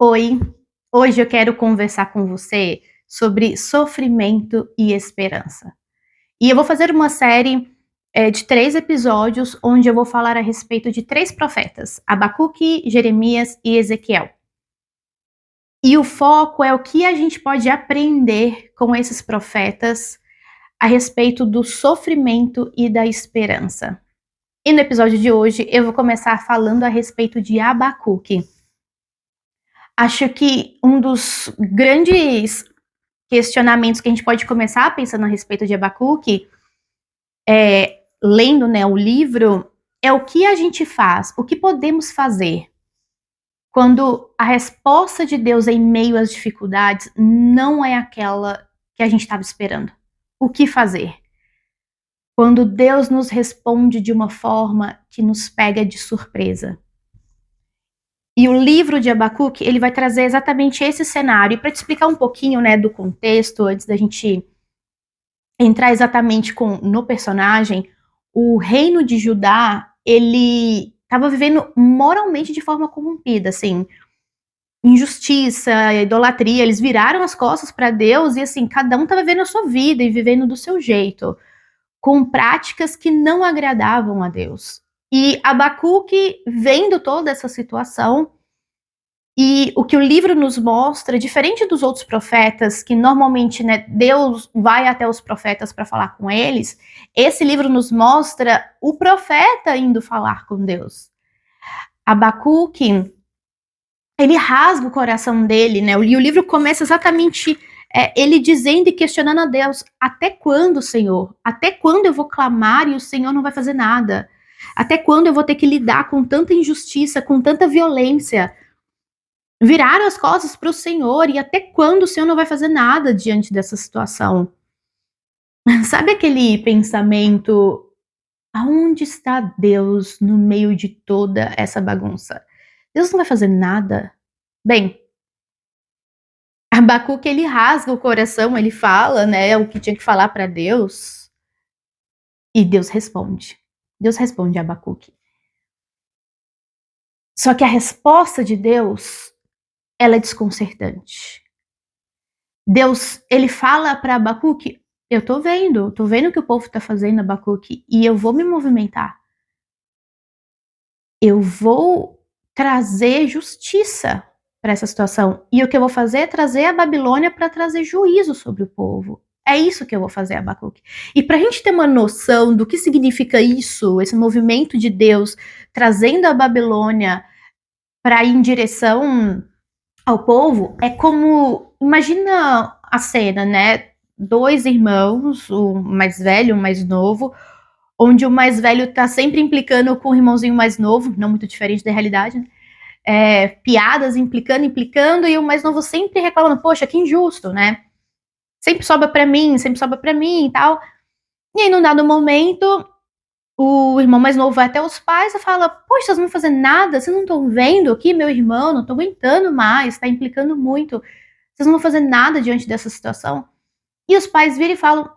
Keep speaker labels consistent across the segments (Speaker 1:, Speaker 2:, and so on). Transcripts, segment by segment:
Speaker 1: Oi, hoje eu quero conversar com você sobre sofrimento e esperança. E eu vou fazer uma série de 3 episódios, onde eu vou falar a respeito de 3 profetas: Abacuque, Jeremias e Ezequiel. E o foco é o que a gente pode aprender com esses profetas a respeito do sofrimento e da esperança. E no episódio de hoje eu vou começar falando a respeito de Abacuque. Acho que um dos grandes questionamentos que a gente pode começar pensando a respeito de Abacuque, lendo, né, o livro, é o que a gente faz, o que podemos fazer quando a resposta de Deus em meio às dificuldades não é aquela que a gente estava esperando. O que fazer? Quando Deus nos responde de uma forma que nos pega de surpresa. E o livro de Abacuque, ele vai trazer exatamente esse cenário. E para te explicar um pouquinho, né, do contexto, antes da gente entrar exatamente no personagem, o reino de Judá, ele estava vivendo moralmente de forma corrompida, assim, injustiça, idolatria, eles viraram as costas para Deus e assim, cada um estava vivendo a sua vida e vivendo do seu jeito, com práticas que não agradavam a Deus. E Abacuque, vendo toda essa situação, e o que o livro nos mostra, diferente dos outros profetas, que normalmente, né, Deus vai até os profetas para falar com eles, esse livro nos mostra o profeta indo falar com Deus. Abacuque, ele rasga o coração dele, né? E o livro começa exatamente ele dizendo e questionando a Deus: até quando, Senhor? Até quando eu vou clamar e o Senhor não vai fazer nada? Até quando eu vou ter que lidar com tanta injustiça, com tanta violência? Viraram as costas para o Senhor, e até quando o Senhor não vai fazer nada diante dessa situação? Sabe aquele pensamento: aonde está Deus no meio de toda essa bagunça? Deus não vai fazer nada? Bem, Abacuque, ele rasga o coração, ele fala, né, o que tinha que falar para Deus, e Deus responde. Deus responde a Abacuque. Só que a resposta de Deus, ela é desconcertante. Deus, ele fala para Abacuque: eu tô vendo o que o povo tá fazendo, Abacuque, e eu vou me movimentar. Eu vou trazer justiça para essa situação. E o que eu vou fazer é trazer a Babilônia para trazer juízo sobre o povo. É isso que eu vou fazer, Abacuque. E para a gente ter uma noção do que significa isso, esse movimento de Deus trazendo a Babilônia para ir em direção ao povo, é como, imagina a cena, né? 2 irmãos, o mais velho e o mais novo, onde o mais velho tá sempre implicando com o irmãozinho mais novo, não muito diferente da realidade, né? Piadas implicando, e o mais novo sempre reclamando: poxa, que injusto, né? Sempre sobra pra mim e tal. E aí, num dado momento, o irmão mais novo vai até os pais e fala: poxa, vocês não vão fazer nada? Vocês não estão vendo aqui, meu irmão? Não tô aguentando mais, tá implicando muito. Vocês não vão fazer nada diante dessa situação? E os pais viram e falam: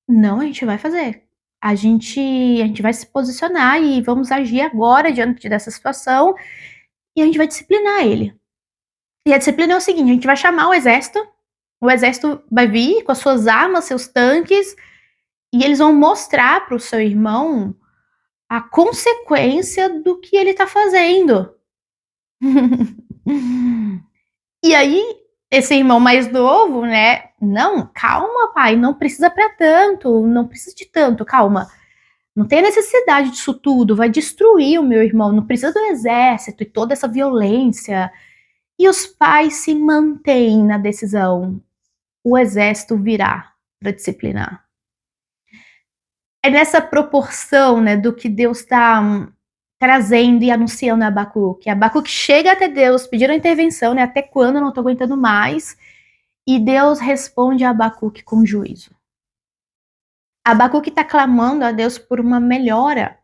Speaker 1: não, a gente vai fazer. A gente vai se posicionar e vamos agir agora diante dessa situação, e a gente vai disciplinar ele. E a disciplina é o seguinte: a gente vai chamar o exército vai vir com as suas armas, seus tanques, e eles vão mostrar para o seu irmão a consequência do que ele tá fazendo. E aí, esse irmão mais novo, né? Não, calma, pai, não precisa para tanto, não precisa de tanto, calma. Não tem necessidade disso tudo, vai destruir o meu irmão, não precisa do exército e toda essa violência. E os pais se mantêm na decisão: o exército virá para disciplinar. É nessa proporção, né, do que Deus está trazendo e anunciando a Abacuque. Abacuque chega até Deus pedindo intervenção, né, até quando eu não estou aguentando mais, e Deus responde a Abacuque com juízo. Abacuque está clamando a Deus por uma melhora,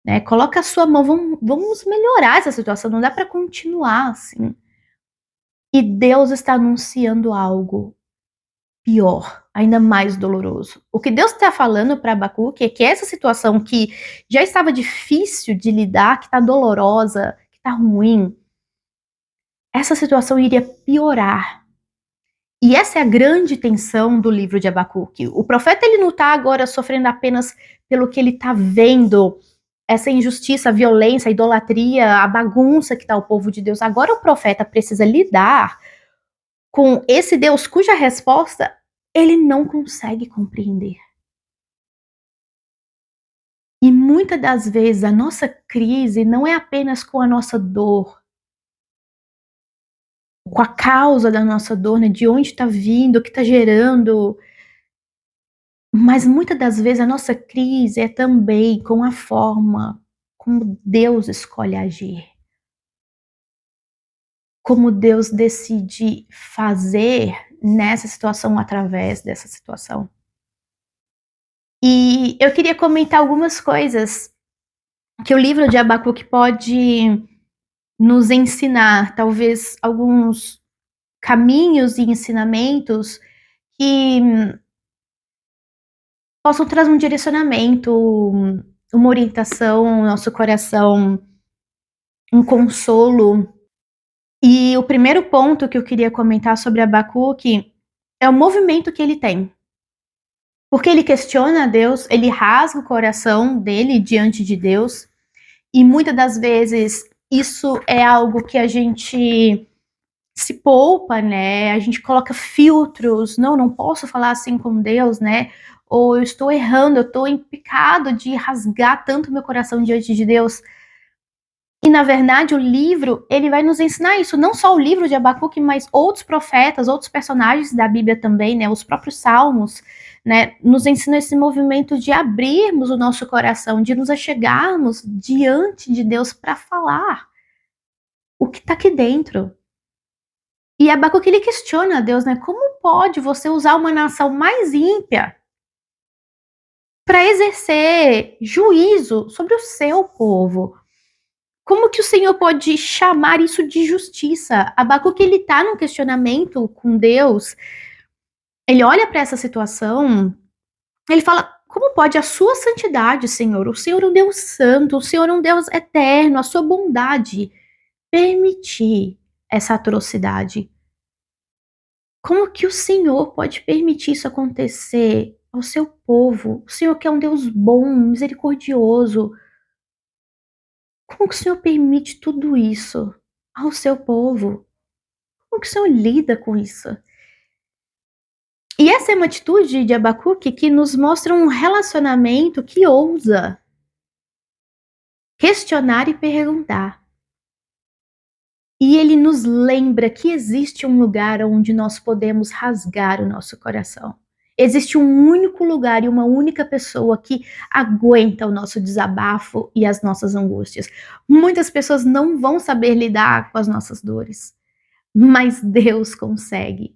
Speaker 1: né? Coloca a sua mão, vamos melhorar essa situação, não dá para continuar assim. E Deus está anunciando algo pior, ainda mais doloroso. O que Deus está falando para Abacuque é que essa situação que já estava difícil de lidar, que está dolorosa, que está ruim, essa situação iria piorar. E essa é a grande tensão do livro de Abacuque. O profeta ele não está agora sofrendo apenas pelo que ele está vendo, essa injustiça, a violência, a idolatria, a bagunça que está o povo de Deus. Agora o profeta precisa lidar com esse Deus cuja resposta ele não consegue compreender. E muitas das vezes a nossa crise não é apenas com a nossa dor, com a causa da nossa dor, né? De onde está vindo, o que está gerando. Mas muitas das vezes a nossa crise é também com a forma como Deus escolhe agir. Como Deus decide fazer nessa situação, através dessa situação. E eu queria comentar algumas coisas que o livro de Abacuque pode nos ensinar, talvez alguns caminhos e ensinamentos que possam trazer um direcionamento, uma orientação ao nosso coração, um consolo. E o primeiro ponto que eu queria comentar sobre Abacuque é o movimento que ele tem. Porque ele questiona a Deus, ele rasga o coração dele diante de Deus, e muitas das vezes isso é algo que a gente se poupa, né? A gente coloca filtros, não posso falar assim com Deus, né? Ou eu estou errando, eu estou em pecado de rasgar tanto meu coração diante de Deus. E na verdade o livro, ele vai nos ensinar isso, não só o livro de Abacuque, mas outros profetas, outros personagens da Bíblia também, né, os próprios salmos, né, nos ensinam esse movimento de abrirmos o nosso coração, de nos achegarmos diante de Deus para falar o que está aqui dentro. E Abacuque ele questiona a Deus, né, como pode você usar uma nação mais ímpia para exercer juízo sobre o seu povo? Como que o Senhor pode chamar isso de justiça? Abacuque ele está num questionamento com Deus. Ele olha para essa situação, ele fala: como pode a sua santidade, Senhor? O Senhor é um Deus santo, o Senhor é um Deus eterno, a sua bondade permitir essa atrocidade. Como que o Senhor pode permitir isso acontecer ao seu povo? O Senhor que é um Deus bom, misericordioso. Como que o Senhor permite tudo isso ao seu povo? Como que o Senhor lida com isso? E essa é uma atitude de Abacuque que nos mostra um relacionamento que ousa questionar e perguntar. E ele nos lembra que existe um lugar onde nós podemos rasgar o nosso coração. Existe um único lugar e uma única pessoa que aguenta o nosso desabafo e as nossas angústias. Muitas pessoas não vão saber lidar com as nossas dores, mas Deus consegue.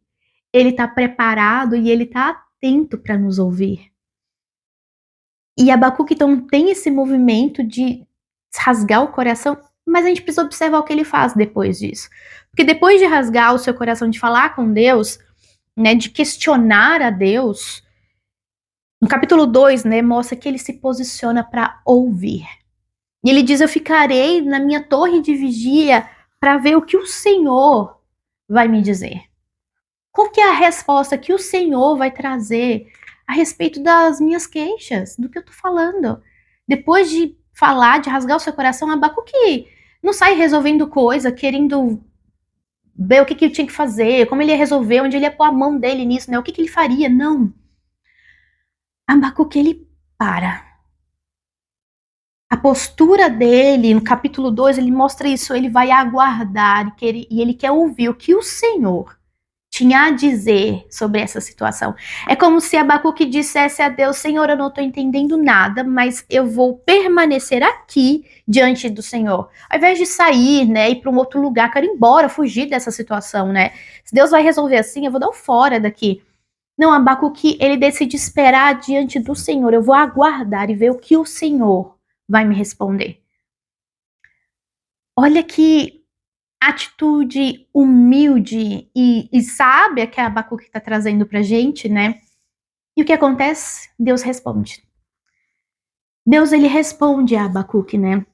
Speaker 1: Ele está preparado e ele está atento para nos ouvir. E Abacuque então tem esse movimento de rasgar o coração, mas a gente precisa observar o que ele faz depois disso. Porque depois de rasgar o seu coração, de falar com Deus, né, de questionar a Deus, no capítulo 2, né, mostra que ele se posiciona para ouvir. E ele diz: eu ficarei na minha torre de vigília para ver o que o Senhor vai me dizer. Qual que é a resposta que o Senhor vai trazer a respeito das minhas queixas, do que eu estou falando? Depois de falar, de rasgar o seu coração, Abacuque não sai resolvendo coisa, querendo ver o que ele tinha que fazer, como ele ia resolver, onde ele ia pôr a mão dele nisso, né? O que ele faria. Não. Abacuque, ele para. A postura dele, no capítulo 2, ele mostra isso, ele vai aguardar e ele quer ouvir o que o Senhor tinha a dizer sobre essa situação. É como se Abacuque dissesse a Deus: Senhor, eu não estou entendendo nada, mas eu vou permanecer aqui diante do Senhor. Ao invés de sair, né, ir para um outro lugar, quero ir embora, fugir dessa situação, né? Se Deus vai resolver assim, eu vou dar um fora daqui. Não, Abacuque, ele decide esperar diante do Senhor. Eu vou aguardar e ver o que o Senhor vai me responder. Olha que atitude humilde e sábia que a Abacuque está trazendo para a gente, né? E o que acontece? Deus responde. Deus, ele responde a Abacuque, né?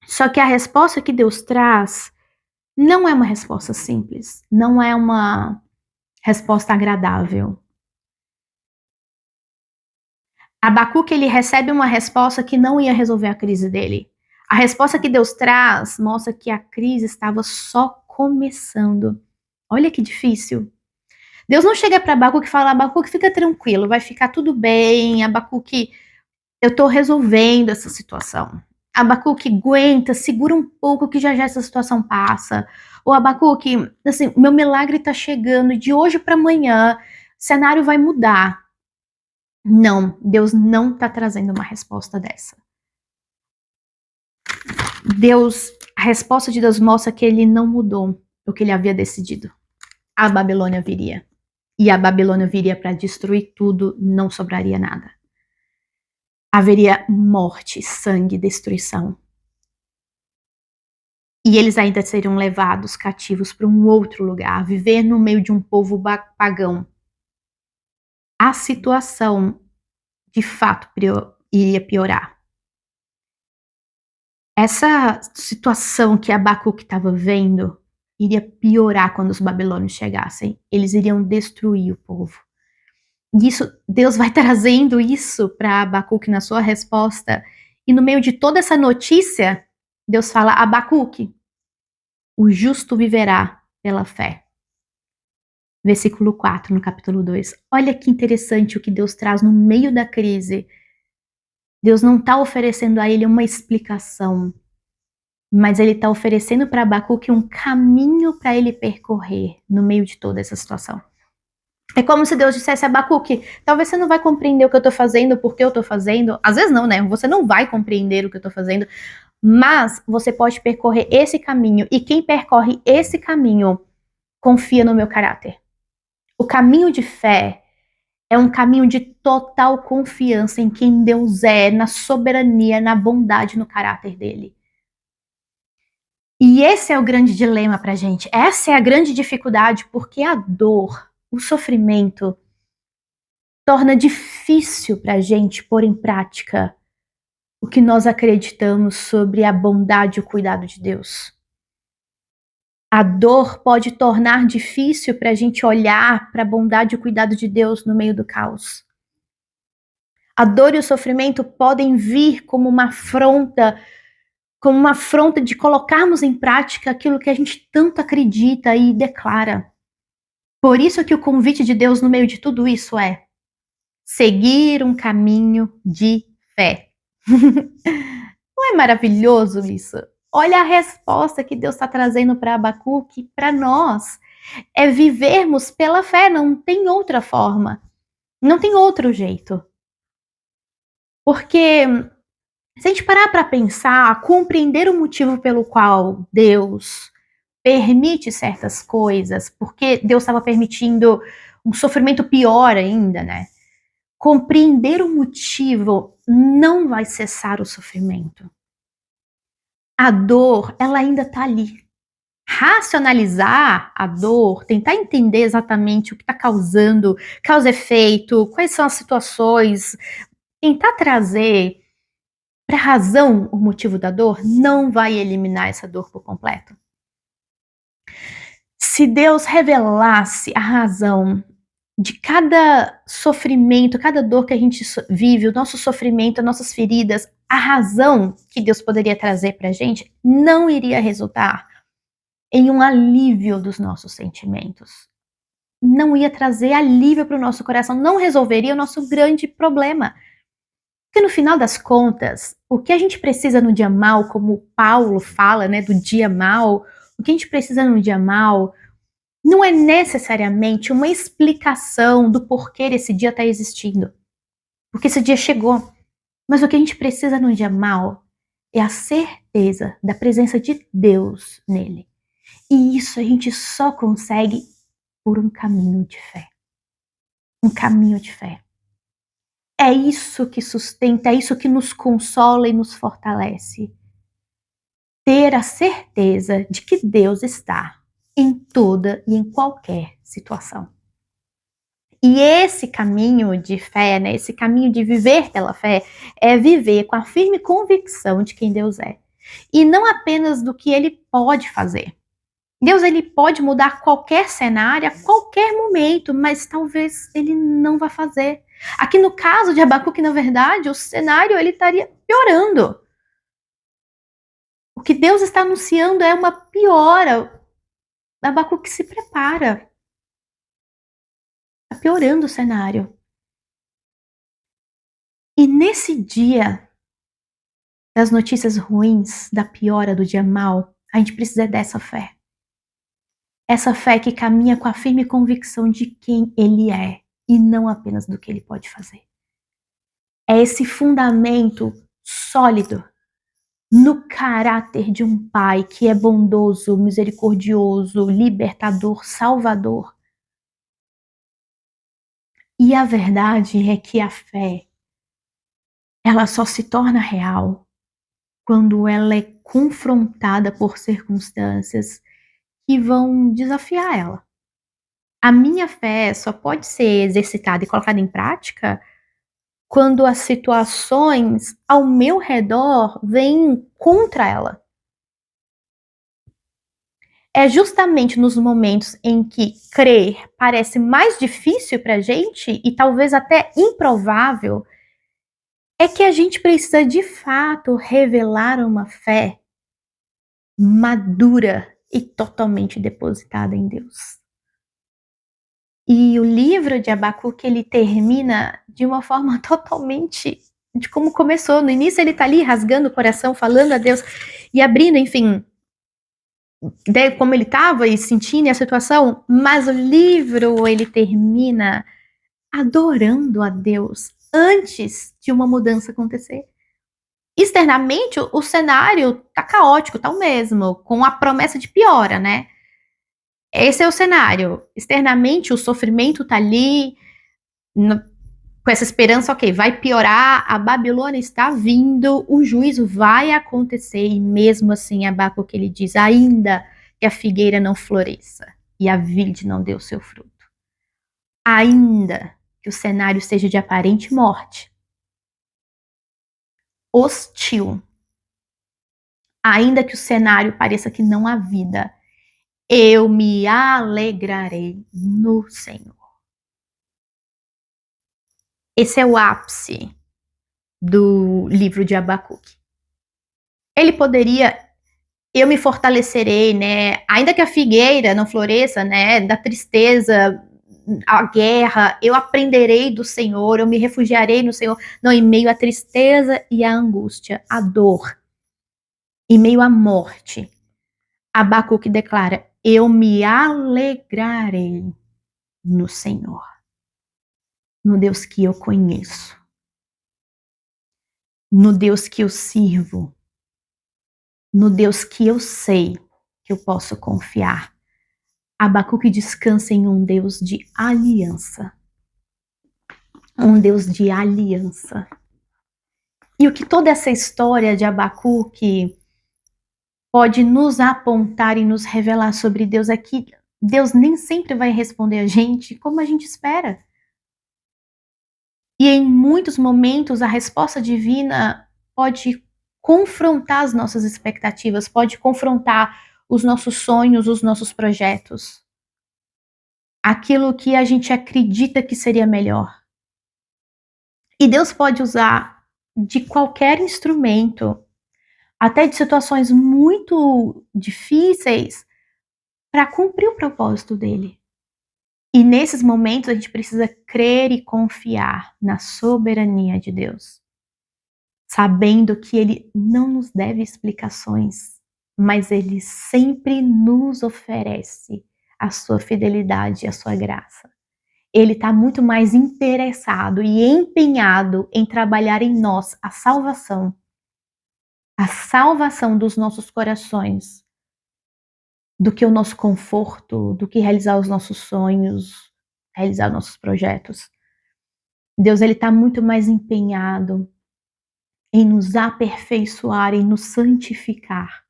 Speaker 1: Só que a resposta que Deus traz Não é uma resposta simples, não é uma resposta agradável. Abacuque, ele recebe uma resposta que não ia resolver a crise dele. A resposta que Deus traz mostra que a crise estava só começando. Olha que difícil. Deus não chega para Abacuque e fala: Abacuque, fica tranquilo, vai ficar tudo bem. Abacuque, eu estou resolvendo essa situação. Abacuque, aguenta, segura um pouco que já já essa situação passa. Ou Abacuque, assim, meu milagre está chegando e de hoje para amanhã o cenário vai mudar. Não, Deus não está trazendo uma resposta dessa. A resposta de Deus mostra que ele não mudou o que ele havia decidido. A Babilônia viria. E a Babilônia viria para destruir tudo, não sobraria nada. Haveria morte, sangue, destruição. E eles ainda seriam levados cativos para um outro lugar, viver no meio de um povo pagão. A situação, de fato, iria piorar. Essa situação que Abacuque estava vendo iria piorar quando os babilônios chegassem. Eles iriam destruir o povo. E isso, Deus vai trazendo isso para Abacuque na sua resposta. E no meio de toda essa notícia, Deus fala: Abacuque, o justo viverá pela fé. Versículo 4, no capítulo 2. Olha que interessante o que Deus traz no meio da crise. Deus não está oferecendo a ele uma explicação, mas ele está oferecendo para Abacuque um caminho para ele percorrer no meio de toda essa situação. É como se Deus dissesse a Abacuque: talvez você não vai compreender o que eu estou fazendo, porque eu estou fazendo. Às vezes não, né? Você não vai compreender o que eu estou fazendo, mas você pode percorrer esse caminho. E quem percorre esse caminho confia no meu caráter. O caminho de fé é um caminho de total confiança em quem Deus é, na soberania, na bondade, no caráter dele. E esse é o grande dilema para a gente. Essa é a grande dificuldade, porque a dor, o sofrimento, torna difícil para a gente pôr em prática o que nós acreditamos sobre a bondade e o cuidado de Deus. A dor pode tornar difícil para a gente olhar para a bondade e o cuidado de Deus no meio do caos. A dor e o sofrimento podem vir como uma afronta de colocarmos em prática aquilo que a gente tanto acredita e declara. Por isso que o convite de Deus no meio de tudo isso é seguir um caminho de fé. Não é maravilhoso isso? Olha a resposta que Deus está trazendo para Abacuque, para nós. É vivermos pela fé, não tem outra forma. Não tem outro jeito. Porque se a gente parar para pensar, compreender o motivo pelo qual Deus permite certas coisas, porque Deus estava permitindo um sofrimento pior ainda, né? Compreender o motivo não vai cessar o sofrimento. A dor, ela ainda está ali. Racionalizar a dor, tentar entender exatamente o que está causando, causa efeito, quais são as situações, tentar trazer para a razão o motivo da dor, não vai eliminar essa dor por completo. Se Deus revelasse a razão de cada sofrimento, cada dor que a gente vive, o nosso sofrimento, as nossas feridas, a razão que Deus poderia trazer para a gente não iria resultar em um alívio dos nossos sentimentos. Não ia trazer alívio para o nosso coração, não resolveria o nosso grande problema. Porque no final das contas, o que a gente precisa no dia mal, como Paulo fala, né, do dia mal, o que a gente precisa no dia mal não é necessariamente uma explicação do porquê esse dia está existindo. Porque esse dia chegou. Mas o que a gente precisa no dia mal é a certeza da presença de Deus nele. E isso a gente só consegue por um caminho de fé. Um caminho de fé. É isso que sustenta, é isso que nos consola e nos fortalece. Ter a certeza de que Deus está em toda e em qualquer situação. E esse caminho de fé, né, esse caminho de viver pela fé, é viver com a firme convicção de quem Deus é. E não apenas do que Ele pode fazer, Deus, ele pode mudar qualquer cenário a qualquer momento, mas talvez ele não vá fazer. Aqui no caso de Abacuque, na verdade, o cenário ele estaria piorando. O que Deus está anunciando é uma piora. Abacuque se prepara. Está piorando o cenário. E nesse dia das notícias ruins, da piora do dia mau, a gente precisa dessa fé. Essa fé que caminha com a firme convicção de quem ele é e não apenas do que ele pode fazer. É esse fundamento sólido no caráter de um pai que é bondoso, misericordioso, libertador, salvador. E a verdade é que a fé, ela só se torna real quando ela é confrontada por circunstâncias que vão desafiar ela. A minha fé só pode ser exercitada e colocada em prática quando as situações ao meu redor vêm contra ela. É justamente nos momentos em que crer parece mais difícil para a gente e talvez até improvável, é que a gente precisa de fato revelar uma fé madura e totalmente depositada em Deus. E o livro de Abacuque, ele termina de uma forma totalmente de como começou. No início ele está ali rasgando o coração, falando a Deus e abrindo, enfim, como ele estava e sentindo a situação, mas o livro ele termina adorando a Deus antes de uma mudança acontecer. Externamente, o cenário tá caótico, tá o mesmo, com a promessa de piora, né? Esse é o cenário. Externamente, o sofrimento tá ali, com essa esperança, ok, vai piorar, a Babilônia está vindo, o juízo vai acontecer, e mesmo assim, Abacuque ele diz, ainda que a figueira não floresça e a vide não dê o seu fruto. Ainda que o cenário seja de aparente morte, hostil, ainda que o cenário pareça que não há vida, eu me alegrarei no Senhor. Esse é o ápice do livro de Abacuque. Ele poderia, eu me fortalecerei, né? Ainda que a figueira não floresça, né? Da tristeza, a guerra, eu aprenderei do Senhor, eu me refugiarei no Senhor. Não, em meio à tristeza e à angústia, à dor, em meio à morte, Abacuque declara: eu me alegrarei no Senhor, no Deus que eu conheço, no Deus que eu sirvo, no Deus que eu sei que eu posso confiar. Abacuque descansa em um Deus de aliança. Um Deus de aliança. E o que toda essa história de Abacuque pode nos apontar e nos revelar sobre Deus é que Deus nem sempre vai responder a gente como a gente espera. E em muitos momentos a resposta divina pode confrontar as nossas expectativas, pode confrontar os nossos sonhos, os nossos projetos. Aquilo que a gente acredita que seria melhor. E Deus pode usar de qualquer instrumento, até de situações muito difíceis, para cumprir o propósito dele. E nesses momentos a gente precisa crer e confiar na soberania de Deus, sabendo que ele não nos deve explicações, mas ele sempre nos oferece a sua fidelidade e a sua graça. Ele está muito mais interessado e empenhado em trabalhar em nós a salvação dos nossos corações, do que o nosso conforto, do que realizar os nossos sonhos, realizar nossos projetos. Deus, ele está muito mais empenhado em nos aperfeiçoar, em nos santificar.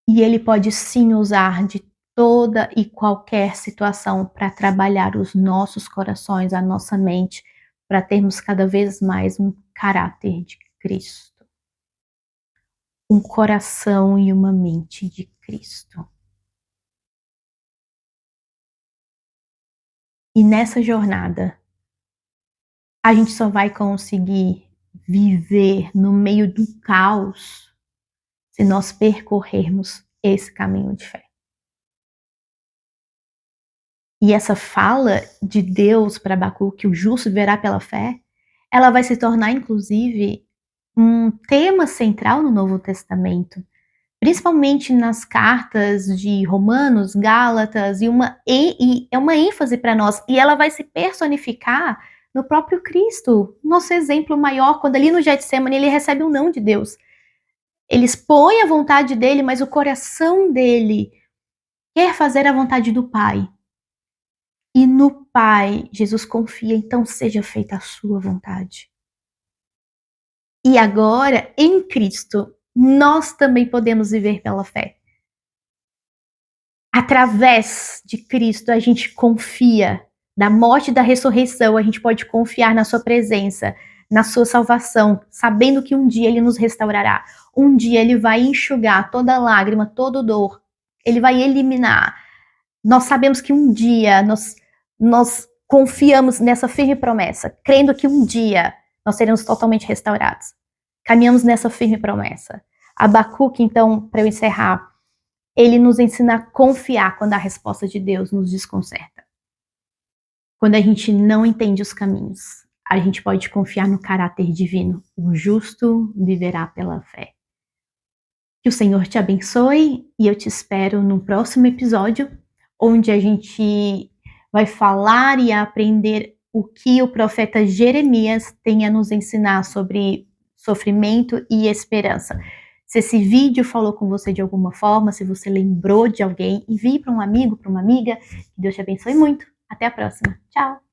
Speaker 1: E ele pode sim usar de toda e qualquer situação para trabalhar os nossos corações, a nossa mente, para termos cada vez mais um caráter de Cristo. Um coração e uma mente de Cristo. E nessa jornada, a gente só vai conseguir viver no meio do caos se nós percorrermos esse caminho de fé. E essa fala de Deus para Abacuque, que o justo viverá pela fé, ela vai se tornar, inclusive, um tema central no Novo Testamento, principalmente nas cartas de Romanos, Gálatas, e é uma ênfase para nós, e ela vai se personificar no próprio Cristo, nosso exemplo maior, quando ali no Getsemane ele recebe um não de Deus. Ele expõe a vontade dele, mas o coração dele quer fazer a vontade do Pai. E no Pai, Jesus confia, então seja feita a sua vontade. E agora, em Cristo, nós também podemos viver pela fé. Através de Cristo, a gente confia da morte e da ressurreição, a gente pode confiar na sua presença, na sua salvação, sabendo que um dia Ele nos restaurará. Um dia Ele vai enxugar toda lágrima, toda dor. Ele vai eliminar. Nós sabemos que um dia nós confiamos nessa firme promessa, crendo que um dia nós seremos totalmente restaurados. Caminhamos nessa firme promessa. Abacuque, então, para eu encerrar, ele nos ensina a confiar quando a resposta de Deus nos desconcerta. Quando a gente não entende os caminhos, a gente pode confiar no caráter divino. O justo viverá pela fé. Que o Senhor te abençoe e eu te espero no próximo episódio, onde a gente vai falar e aprender o que o profeta Jeremias tem a nos ensinar sobre sofrimento e esperança. Se esse vídeo falou com você de alguma forma, se você lembrou de alguém, envie para um amigo, para uma amiga. Que Deus te abençoe muito. Até a próxima. Tchau!